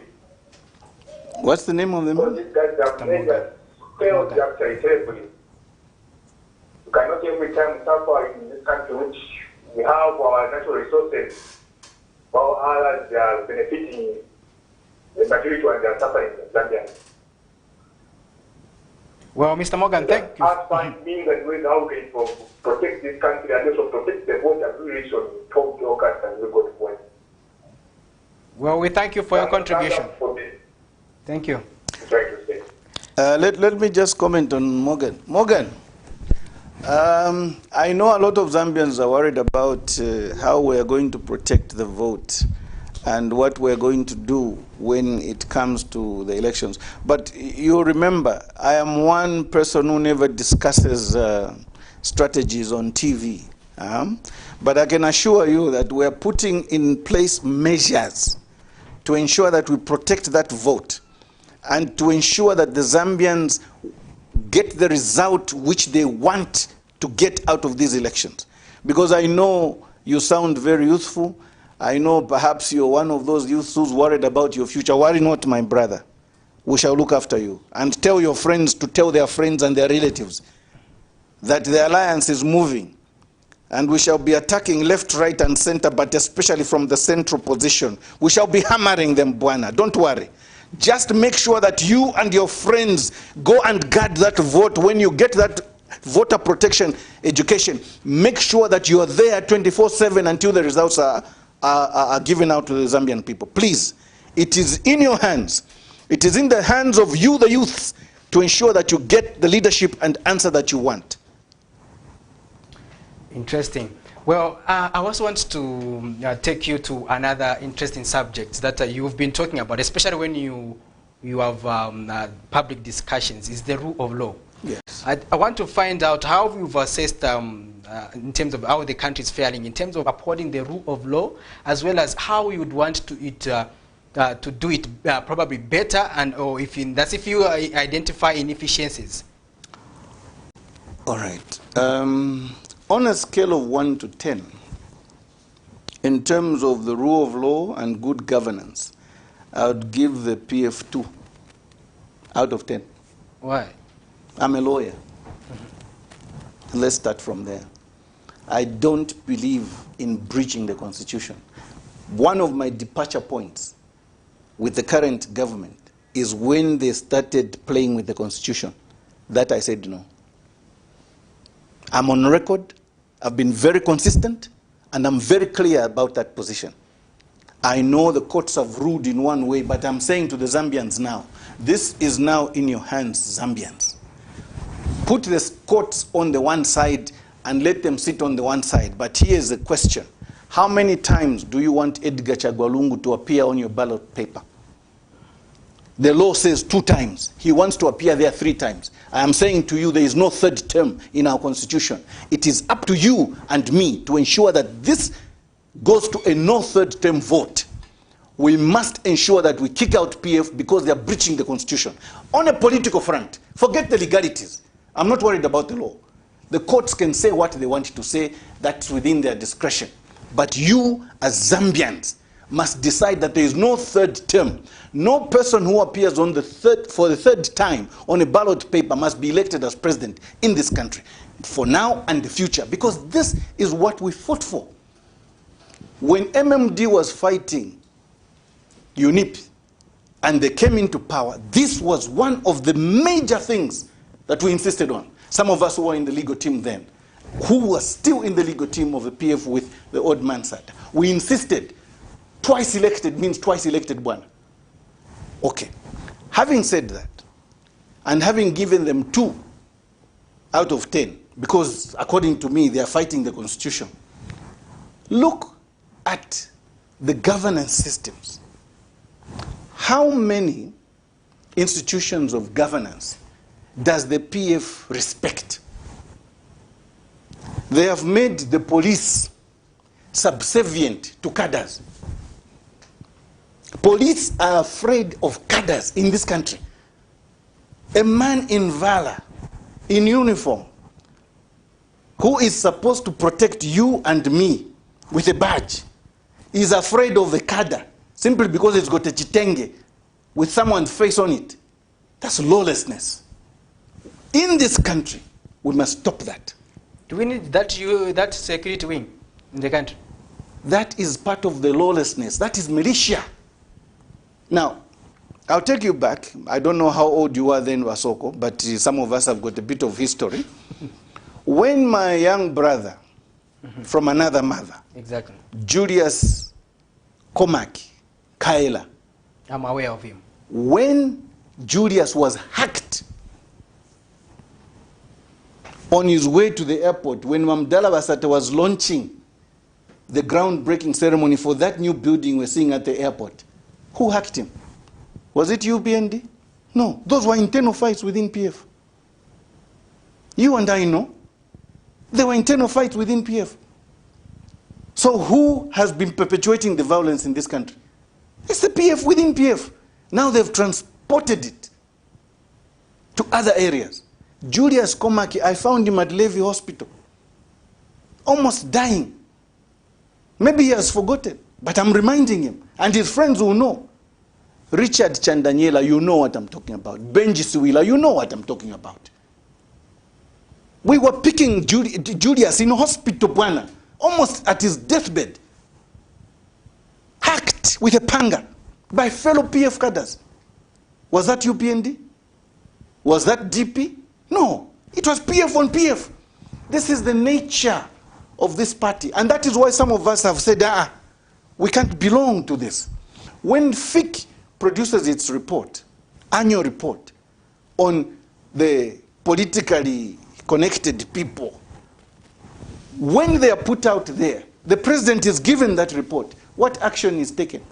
What's the name of the man? These guys have made us failed actually terribly. We cannot every time suffer in this country, which we have our natural resources, while others they are benefiting the majority and they are suffering in Zambia. Well, Mr. Morgan, thank you. Us find means and ways how we can protect this country and also protect the vote and we reach on top workers and we go to point. Well, we thank you for your contribution. Thank you. Let me just comment on Morgan. Morgan, I know a lot of Zambians are worried about how we are going to protect the vote and what we're going to do when it comes to the elections. But you remember, I am one person who never discusses strategies on TV. But I can assure you that we're putting in place measures to ensure that we protect that vote and to ensure that the Zambians get the result which they want to get out of these elections. Because I know you sound very youthful. I know perhaps you're one of those youths who's worried about your future. Worry not, my brother. We shall look after you. And tell your friends to tell their friends and their relatives that the alliance is moving. And we shall be attacking left, right, and center, but especially from the central position. We shall be hammering them, Bwana. Don't worry. Just make sure that you and your friends go and guard that vote. When you get that voter protection education, make sure that you are there 24/7 until the results are given out to the Zambian people. Please, it is in your hands. It is in the hands of you, the youths, to ensure that you get the leadership and answer that you want. Interesting. Well, I also want to take you to another interesting subject that you've been talking about, especially when you have public discussions, is the rule of law. Yes. I want to find out how you've assessed in terms of how the country is faring, in terms of upholding the rule of law, as well as how you would want to do it probably better, and or if you identify inefficiencies. All right. On a scale of 1 to 10, in terms of the rule of law and good governance, I would give the PF 2 out of 10. Why? I'm a lawyer. Let's start from there. I don't believe in breaching the Constitution. One of my departure points with the current government is when they started playing with the Constitution. That I said no. I'm on record. I've been very consistent, and I'm very clear about that position. I know the courts have ruled in one way, but I'm saying to the Zambians now, this is now in your hands, Zambians. Put the courts on the one side and let them sit on the one side. But here's the question. How many times do you want Edgar Chagwalungu to appear on your ballot paper? The law says 2 times. He wants to appear there 3 times. I am saying to you, there is no third term in our constitution. It is up to you and me to ensure that this goes to a no third term vote. We must ensure that we kick out PF because they are breaching the constitution. On a political front, forget the legalities. I'm not worried about the law. The courts can say what they want to say. That's within their discretion. But you, as Zambians, must decide that there is no third term. No person who appears on for the third time on a ballot paper must be elected as president in this country, for now and the future, because this is what we fought for. When MMD was fighting UNIP and they came into power, this was one of the major things that we insisted on. Some of us who were in the legal team then, who were still in the legal team of the PF with the odd man side, we insisted. Twice elected means twice elected, Bwana. Okay. Having said that, and having given them 2 out of 10, because according to me, they are fighting the constitution, look at the governance systems. How many institutions of governance does the PF respect? They have made the police subservient to cadres. Police are afraid of cadres in this country. A man in valor, in uniform, who is supposed to protect you and me with a badge, is afraid of the cadre simply because it's got a chitenge with someone's face on it. That's lawlessness. In this country, we must stop that. Do we need that security wing in the country? That is part of the lawlessness. That is militia. Now, I'll take you back. I don't know how old you are then, Wasoko, but some of us have got a bit of history. When my young brother, from another mother, exactly, Julius Komaki Kaela, I'm aware of him. When Julius was hacked on his way to the airport, when Mamdala Basata was launching the groundbreaking ceremony for that new building we're seeing at the airport, who hacked him? Was it UPND? No. Those were internal fights within PF. You and I know. There were internal fights within PF. So who has been perpetuating the violence in this country? It's the PF within PF. Now they've transported it to other areas. Julius Komaki, I found him at Levy Hospital, almost dying. Maybe he has forgotten, but I'm reminding him. And his friends will know. Richard Chandanyela, you know what I'm talking about. Benji Siwila, you know what I'm talking about. We were picking Julius in hospital, Bwana, almost at his deathbed. Hacked with a panga by fellow PF cadres. Was that UPND? Was that DP? No. It was PF on PF. This is the nature of this party. And that is why some of us have said, we can't belong to this. When FIC produces its report, annual report, on the politically connected people, when they are put out there, the president is given that report. What action is taken?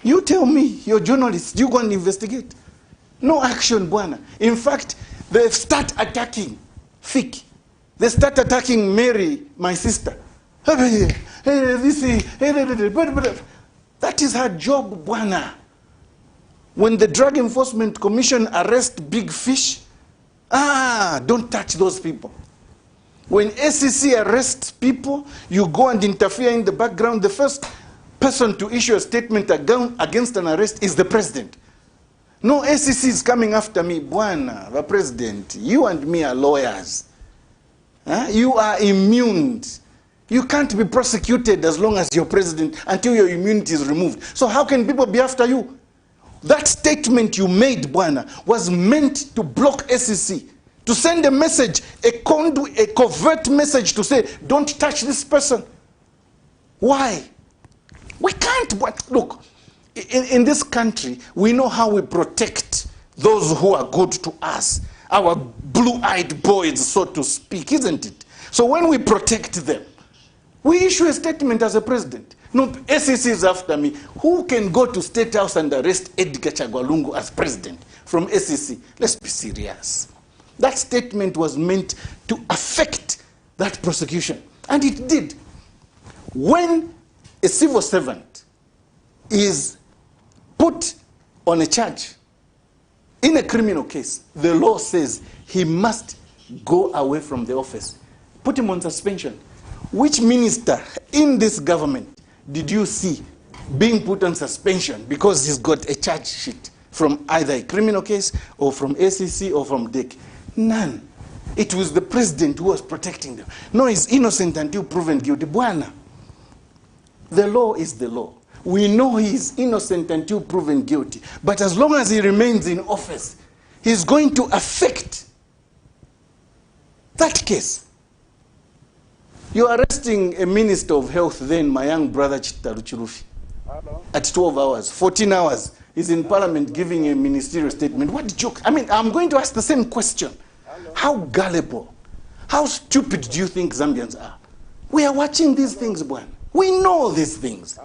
You tell me, you're journalists, you go and investigate. No action, Bwana. In fact, They start attacking Fik. They start attacking Mary, my sister. That is her job, bwana. When the Drug Enforcement Commission arrests big fish, don't touch those people. When SEC arrests people, you go and interfere in the background. The first person to issue a statement against an arrest is the president. No, SEC is coming after me. Bwana, the president, you and me are lawyers. You are immune. You can't be prosecuted as long as you're president until your immunity is removed. So how can people be after you? That statement you made, Bwana, was meant to block SEC, to send a message, a covert message to say, don't touch this person. Why? We can't. Look, in this country, we know how we protect those who are good to us. Our blue-eyed boys, so to speak, isn't it? So when we protect them, we issue a statement as a president. No, SEC is after me. Who can go to State House and arrest Edgar Chagwalungu as president from SEC? Let's be serious. That statement was meant to affect that prosecution. And it did. When a civil servant is put on a charge in a criminal case, the law says he must go away from the office. Put him on suspension. Which minister in this government did you see being put on suspension because he's got a charge sheet from either a criminal case or from SEC or from DEC? None. It was the president who was protecting them. No, he's innocent until proven guilty. Bwana, the law is the law. We know he is innocent until proven guilty. But as long as he remains in office, he's going to affect that case. You're arresting a minister of health then, my young brother Chitaru Chirufi, at 12 hours, 14 hours. He's in parliament giving a ministerial statement. What joke? I mean, I'm going to ask the same question. How gullible, how stupid do you think Zambians are? We are watching these things, Bwana. We know these things.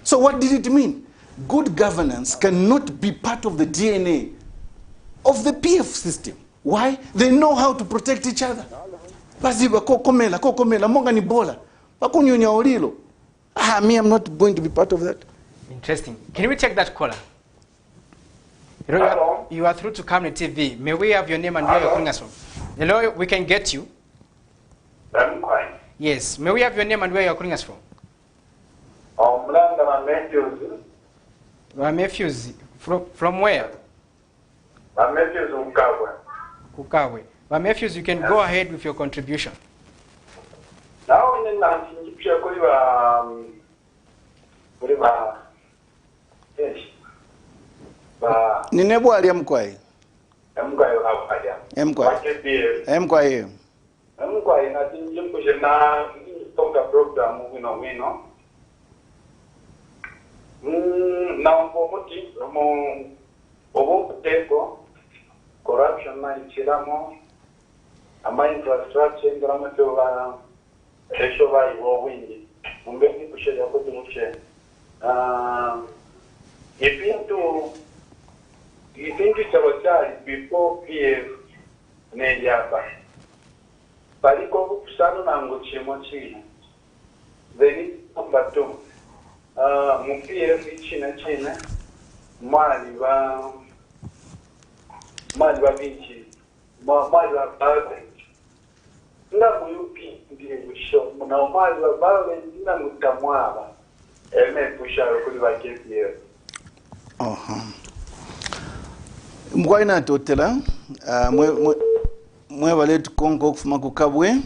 So what did it mean? Good governance cannot be part of the DNA of the PF system. Why? They know how to protect each other. Me, I'm not going to be part of that. Interesting. Can we take that caller? Hello? You are through to Kamni TV. May we have your name and where you're calling us from? Hello, we can get you. I'm fine. Yes. May we have your name and where you're calling us from? Matthews. From where? Matthews Kukawe. Matthews, you can go ahead with your contribution. Now in the Nine BWALYA mkwai. Mkwai. na tinjimkushe na toka program wino. Na mbomuti mu obuteko corruption na ichiramo ama infrastructure ndaramo toba esho bayi wo wingi mumbeni kushya ko tumuche Ipintu chawachari before PF ne yaba. Paliko kusano na ngochimo chini. Then number 2. Mu PF china mali ba binchi. Mali ba baze. Nga muyupi ndiye kusho. Muna mali ba baze ndina mutamwaba. Pusharo kuli ba KPF. Mkwai totela mwe valetu kongo kufuma kukabwe.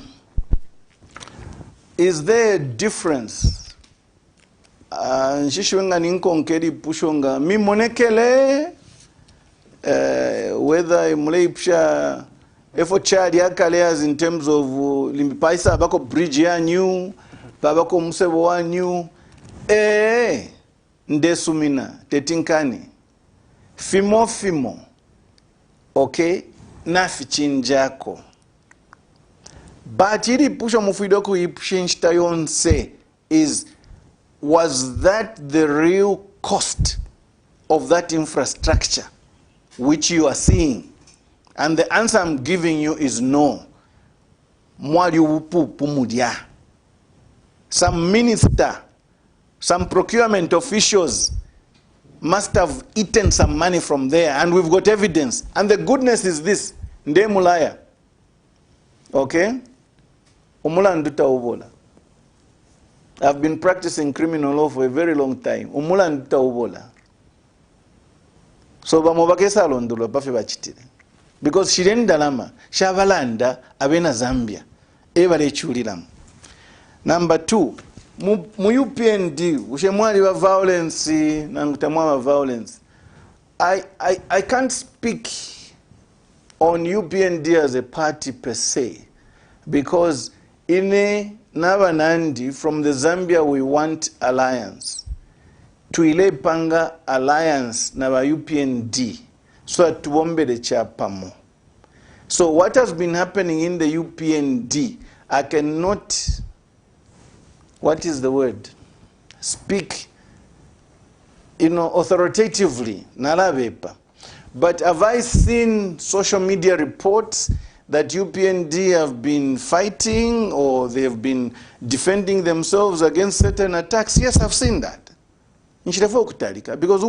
Is there a difference? Nshishwenga ninkonkeri pushonga mimonekele whether muleipsha efo chali yakaleas in terms of limbipaisa bako bridge ya new babako musebo wa new ndesumina tetinkani fimo okay nafi chinjako but iri pusha mufidoko ipshinchita yonse was that the real cost of that infrastructure which you are seeing And the answer I'm giving you is no. Some minister, some procurement officials must have eaten some money from there, and we've got evidence. And the goodness is this, nde mulaya. Okay? Umula nduta ubola. I've been practicing criminal law for a very long time. Umula nduta ubola. So bamobakesa alondola bafe bachitire. Because shirenda lama, shavalanda abena Zambia. Ebale chuliramu. Number 2, mu UPND, ushemwali wa violence, nangutamwa wa violence. I can't speak on UPND as a party per se, because in Navanandi, from the Zambia We Want Alliance, to ile panga alliance na wa UPND, so tuombe de chapamo. So what has been happening in the UPND, I cannot, what is the word, speak, authoritatively, nalabepa. But have I seen social media reports that UPND have been fighting or they have been defending themselves against certain attacks? Yes, I've seen that. Because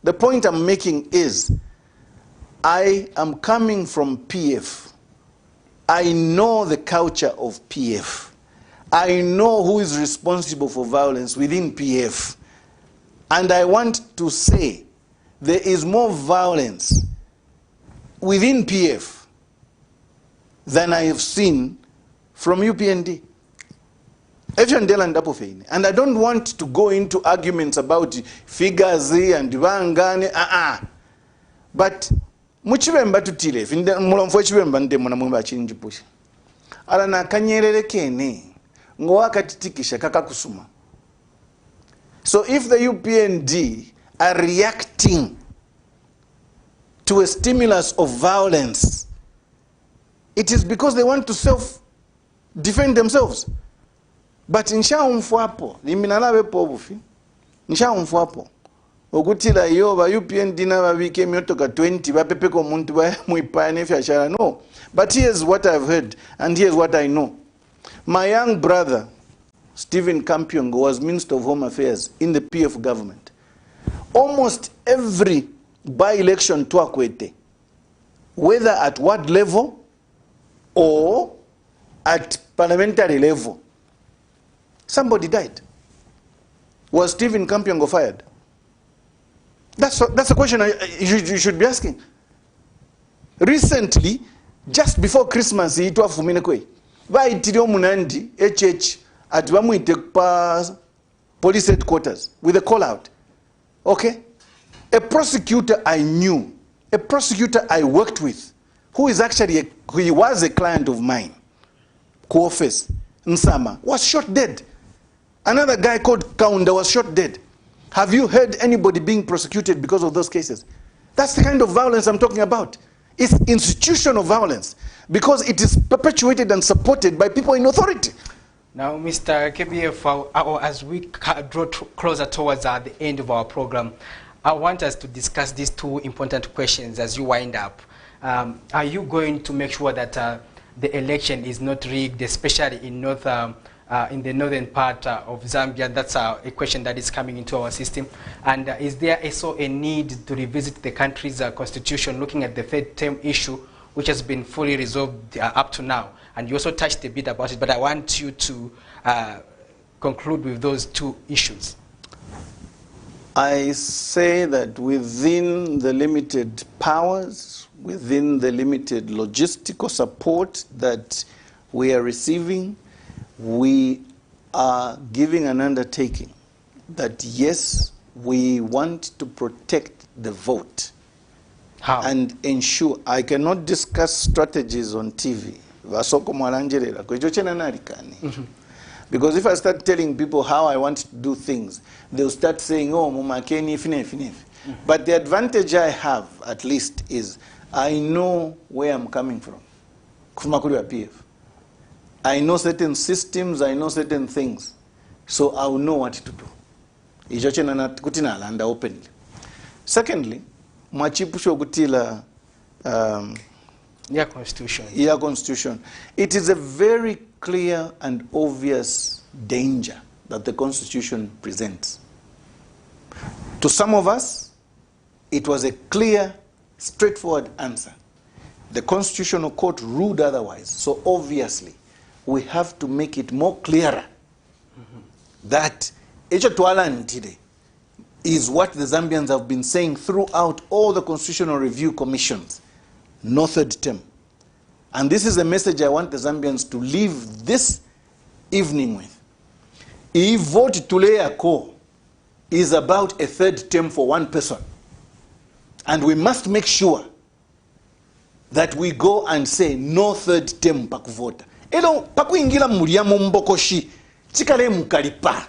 the point I'm making is, I am coming from PF. I know the culture of PF. I know who is responsible for violence within PF. And I want to say there is more violence within PF than I have seen from UPND. And I don't want to go into arguments about figures and Wangane. But muchibemba tutile mulomfo chibemba nde mwana mwemba chinji push ala na kanyerere kene ngowa katitikisha kaka kusuma. So if the UPND are reacting to a stimulus of violence, it is because they want to self-defend themselves. But insha umfuapo liminalabe pobufi insha umfuapo okutila yo ba UPND na babike myotoka 20 bapepeko muntu ba muipane fyashara. No, but here's what I've heard and here's what I know. My young brother Stephen Kampyongo was Minister of Home Affairs in the PF government. Almost every by-election to Akwete, whether at ward level or at parliamentary level, somebody died. Was Stephen Kampyongo fired? That's a question you should be asking. Recently, just before Christmas, it was Fuminekwe. By Tidio Munandi, HH, at Wamuite police headquarters with a call out. Okay? A prosecutor I knew, a prosecutor I worked with, who is actually, he was a client of mine, Kuofes Nsama, was shot dead. Another guy called Kaunda was shot dead. Have you heard anybody being prosecuted because of those cases? That's the kind of violence I'm talking about. It's institutional violence because it is perpetuated and supported by people in authority. Now, Mr. KBF, as we draw closer towards the end of our program, I want us to discuss these two important questions as you wind up. Are you going to make sure that the election is not rigged, especially in in the northern part of Zambia? That's a question that is coming into our system. And is there also a need to revisit the country's constitution, looking at the third term issue, which has been fully resolved up to now? And you also touched a bit about it, but I want you to conclude with those two issues. I say that within the limited powers, within the limited logistical support that we are receiving, we are giving an undertaking that yes, we want to protect the vote. How? And ensure. I cannot discuss strategies on TV. Because if I start telling people how I want to do things, they'll start saying, oh, mumakeni, fine. But the advantage I have, at least, is I know where I'm coming from. PF. I know certain systems, I know certain things. So I'll know what to do. Openly. Secondly, mwachipusho kutila constitution. It is a very clear and obvious danger that the constitution presents. To some of us, it was a clear, straightforward answer. The Constitutional Court ruled otherwise. So obviously, we have to make it more clearer that today is what the Zambians have been saying throughout all the constitutional review commissions. No third term. And this is a message I want the Zambians to leave this evening with. If vote Tuleyako is about a third term for one person, and we must make sure that we go and say no third term pakuvota. Elo pakuingira muriamo mbokoshi chikale mukalipa.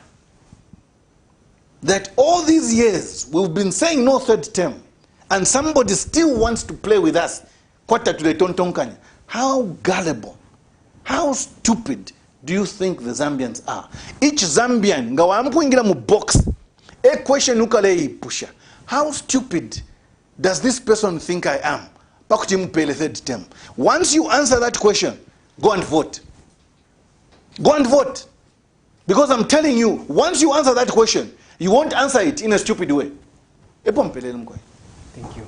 That all these years we've been saying no third term, and somebody still wants to play with us. Kwata tule tontonkanya. How gullible, how stupid do you think the Zambians are? Each Zambian ngawamukuingira mu box. A question ukale pusha. How stupid does this person think I am? Pakutimu third term. Once you answer that question, go and vote. Go and vote. Because I'm telling you, once you answer that question, you won't answer it in a stupid way. Thank you.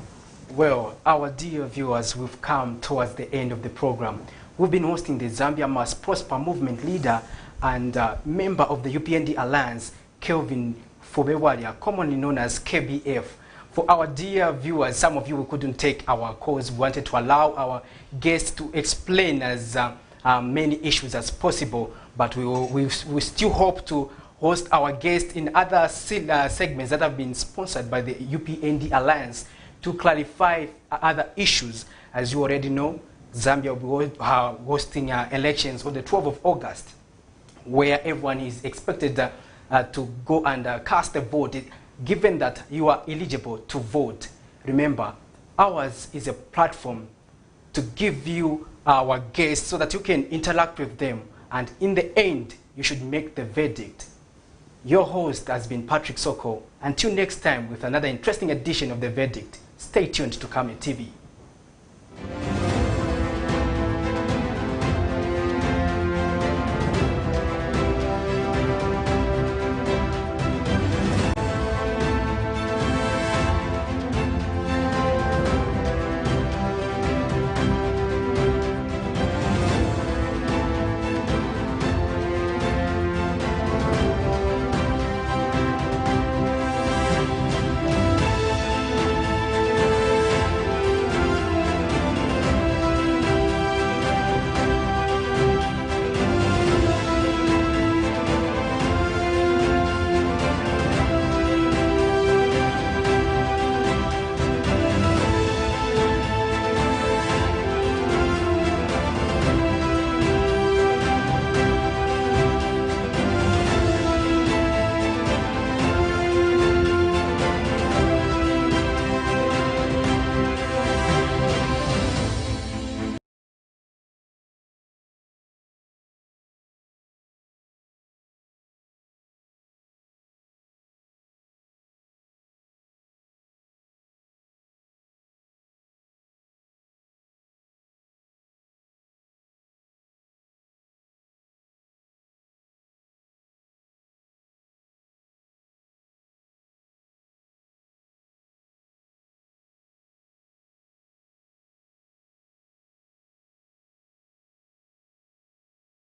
Well, our dear viewers, we've come towards the end of the program. We've been hosting the Zambia Must Prosper movement leader and member of the UPND Alliance, KELVIN, BWALYA, commonly known as KBF. For our dear viewers, some of you we couldn't take our calls. We wanted to allow our guests to explain as many issues as possible, but we still hope to host our guests in other segments that have been sponsored by the UPND Alliance to clarify other issues. As you already know, Zambia will be hosting elections on the 12th of August, where everyone is expected to go and cast a vote. Given that you are eligible to vote, remember, ours is a platform to give you our guests so that you can interact with them. And in the end, you should make the verdict. Your host has been Patrick Soko. Until next time with another interesting edition of The Verdict, stay tuned to KAME TV.